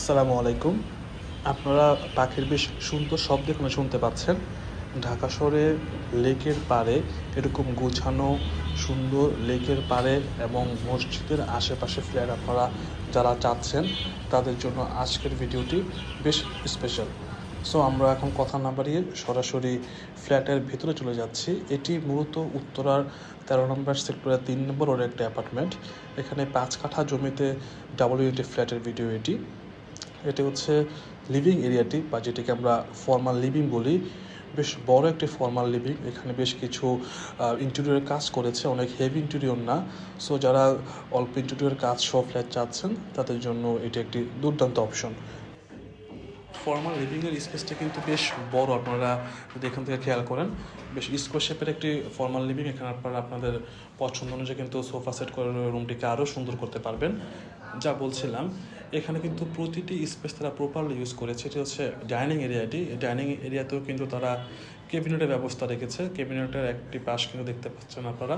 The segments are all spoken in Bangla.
আসসালামু আলাইকুম। আপনারা পাখির বেশ সুন্দর শব্দ এখানে শুনতে পাচ্ছেন। ঢাকা শহরে লেকের পাড়ে এরকম গোছানো সুন্দর লেকের পাড়ে এবং মসজিদের আশেপাশে ফ্ল্যাট আপনারা যারা চাচ্ছেন তাদের জন্য আজকের ভিডিওটি বেশ স্পেশাল। সো আমরা এখন কথা না বাড়িয়ে সরাসরি ফ্ল্যাটের ভেতরে চলে যাচ্ছি। এটি মূলত উত্তরার 13 নম্বর সেক্টরের 3 নম্বর ওর একটা অ্যাপার্টমেন্ট। এখানে 5 কাঠা জমিতে ডাবল ইউনিট ফ্ল্যাটের ভিডিও এটি। এটি হচ্ছে লিভিং এরিয়াটি বা যেটিকে আমরা ফর্মাল লিভিং বলি। বেশ বড় একটি ফর্মাল লিভিং। এখানে বেশ কিছু ইন্টেরিয়রের কাজ করেছে, অনেক হেভি ইন্টেরিয়র না। সো যারা অল্প ইন্টেরিয়রের কাজ সহ ফ্ল্যাট চাচ্ছেন তাদের জন্য এটি একটি দুর্দান্ত অপশন। ফর্মাল লিভিংয়ের স্পেসটা কিন্তু বেশ বড়, আপনারা যদি এখান থেকে খেয়াল করেন বেশ স্কোয়ার শেপের একটি ফর্মাল লিভিং। এখানে আপনারা আপনাদের পছন্দ অনুযায়ী কিন্তু সোফা সেট করে রুমটিকে আরও সুন্দর করতে পারবেন। যা বলছিলাম, এখানে কিন্তু প্রতিটি স্পেস তারা প্রপারলি ইউজ করেছে। এটি হচ্ছে ডাইনিং এরিয়াটি। ডাইনিং এরিয়াতেও কিন্তু তারা ক্যাবিনেটের ব্যবস্থা রেখেছে। ক্যাবিনেটের একটি পাশ কিন্তু দেখতে পাচ্ছেন আপনারা,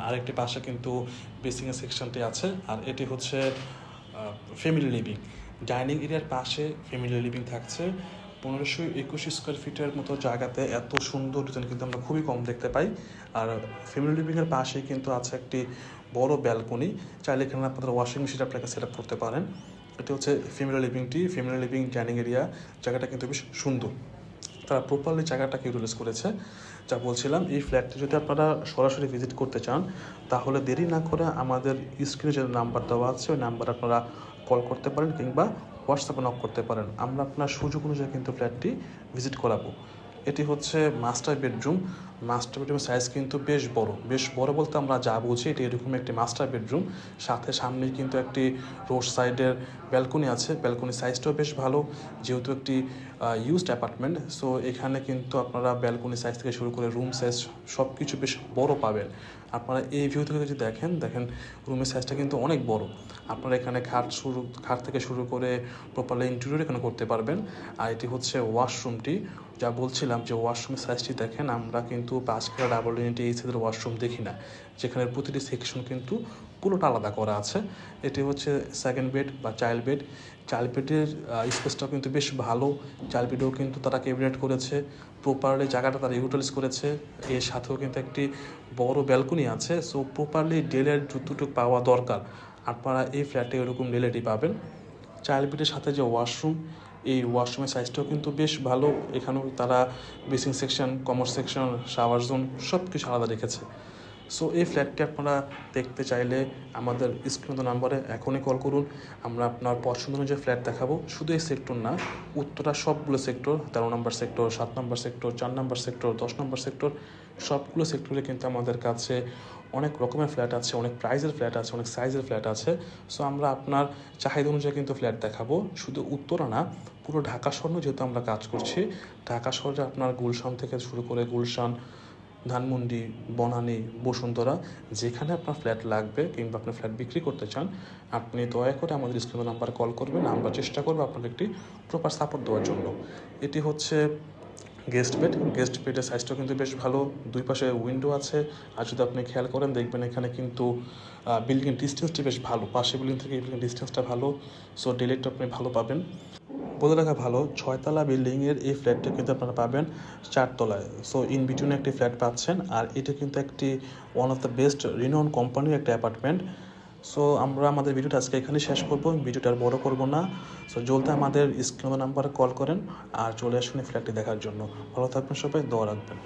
আরেকটি পাশে কিন্তু বেসিংয়ের সেকশনটি আছে। আর এটি হচ্ছে ফ্যামিলি লিভিং। ডাইনিং এরিয়ার পাশে ফ্যামিলি লিভিং থাকছে। 1521 স্কোয়ার ফিটের মতো জায়গাতে এত সুন্দর ডিজাইন কিন্তু আমরা খুবই কম দেখতে পাই। আর ফ্যামিলি লিভিংয়ের পাশেই কিন্তু আছে একটি বড় ব্যালকনি। চাইলে এখানে আপনাদের ওয়াশিং মেশিন আপনাকে সেট আপ করতে পারেন। এটি হচ্ছে ফ্যামিলি লিভিংটি। ফ্যামিলি লিভিং ডাইনিং এরিয়া জায়গাটা কিন্তু বেশ সুন্দর। তারা প্রপারলি জায়গাটাকে ইউটিলাইজ করেছে। যা বলছিলাম, এই ফ্ল্যাটটি যদি আপনারা সরাসরি ভিজিট করতে চান তাহলে দেরি না করে আমাদের স্ক্রিনে যে নাম্বার দেওয়া আছে ওই নাম্বার আপনারা কল করতে পারেন কিংবা হোয়াটসঅ্যাপে নক করতে পারেন। আমরা আপনার সুযোগ অনুযায়ী কিন্তু ফ্ল্যাটটি ভিজিট করাবো। এটি হচ্ছে মাস্টার বেডরুম। মাস্টার বেডরুমের সাইজ কিন্তু বেশ বড় বলতে আমরা যা বুঝি এটি এরকম একটি মাস্টার বেডরুম। সামনেই কিন্তু একটি রোড সাইডের ব্যালকনি আছে। ব্যালকনির সাইজটাও বেশ ভালো, যেহেতু একটি ইউজড অ্যাপার্টমেন্ট। সো এখানে কিন্তু আপনারা ব্যালকনি সাইজ থেকে শুরু করে রুম সাইজ সব কিছু বেশ বড় পাবেন। আপনারা এই ভিউ থেকে যদি দেখেন রুমের সাইজটা কিন্তু অনেক বড়। আপনারা এখানে খাট থেকে শুরু করে প্রপারলি ইন্টেরিয়র এখানে করতে পারবেন। আর এটি হচ্ছে ওয়াশরুমটি। যা বলছিলাম যে ওয়াশরুমের সাইজটি দেখেন, আমরা কিন্তু 5 কাঠা ডাবল ইউনিট এই সাইজের ওয়াশরুম দেখি না, যেখানে প্রতিটি সেকশন কিন্তু পুরোটা আলাদা করা আছে। এটি হচ্ছে সেকেন্ড বেড বা চাইল্ড বেড। চাইল্ড বেডের স্পেসটাও কিন্তু বেশ ভালো। চাইল্ড বেডেও কিন্তু তারা ক্যাবিনেট করেছে, প্রপারলি জায়গাটা তারা ইউটিলাইজ করেছে। এর সাথেও কিন্তু একটি বড় ব্যালকনি আছে। সো প্রপারলি ডেলের যতটুকু পাওয়া দরকার আপনারা এই ফ্ল্যাটে এরকম ডেলেটি পাবেন। চাইল্ড বেডের সাথে যে ওয়াশরুম, এই ওয়াশরুমের সাইজটাও কিন্তু বেশ ভালো। এখানেও তারা basin section, commerce section, shower zone সব কিছু আলাদা রেখেছে। সো এই ফ্ল্যাটটি আপনারা দেখতে চাইলে আমাদের স্ক্রিন নাম্বারে এখনই কল করুন। আমরা আপনার পছন্দ অনুযায়ী ফ্ল্যাট দেখাবো। শুধু এই সেক্টর না, উত্তরা সবগুলো সেক্টর, 13 নম্বর সেক্টর, 7 নম্বর সেক্টর, 4 নম্বর সেক্টর, 10 নম্বর সেক্টর, সবগুলো সেক্টরে কিন্তু আমাদের কাছে অনেক রকমের ফ্ল্যাট আছে, অনেক প্রাইজের ফ্ল্যাট আছে, অনেক সাইজের ফ্ল্যাট আছে। সো আমরা আপনার চাহিদা অনুযায়ী কিন্তু ফ্ল্যাট দেখাবো। শুধু উত্তরা না, পুরো ঢাকা শহর যেহেতু আমরা কাজ করছি, ঢাকা শহরে আপনার গুলশান থেকে শুরু করে গুলশান, ধানমন্ডি, বনানী, বসুন্ধরা, যেখানে আপনার ফ্ল্যাট লাগবে কিংবা আপনি ফ্ল্যাট বিক্রি করতে চান, আপনি দয়া করে আমাদের স্ক্রিন নাম্বার কল করবেন। আমরা চেষ্টা করবো আপনাকে একটি প্রপার সাপোর্ট দেওয়ার জন্য। এটি হচ্ছে গেস্ট বেডের সাইজটাও কিন্তু বেশ ভালো। দুই পাশে উইন্ডো আছে। আর যদি আপনি খেয়াল করেন দেখবেন এখানে কিন্তু বিল্ডিং ডিস্টেন্সটি বেশ ভালো। পাশে বিল্ডিং থেকে বিল্ডিং ডিস্টেন্সটা ভালো। সো ডিলেটটা আপনি ভালো পাবেন। বলে রাখা ভালো, 6তলা বিল্ডিংয়ের এই ফ্ল্যাটটা কিন্তু আপনারা পাবেন 4 তলায়। সো ইন বিটুইনে একটি ফ্ল্যাট পাচ্ছেন। আর এটা কিন্তু একটি one of the best renown কোম্পানির একটা অ্যাপার্টমেন্ট। সো আমরা আমাদের ভিডিওটা আজকে এখানেই শেষ করবো। ভিডিওটা আর বড় করবো না। সো জলদি আমাদের স্ক্রিন নাম্বারে কল করেন আর চলে আসুন এই ফ্ল্যাটটি দেখার জন্য। ভালো থাকবেন সবাই, দোয়া রাখবেন।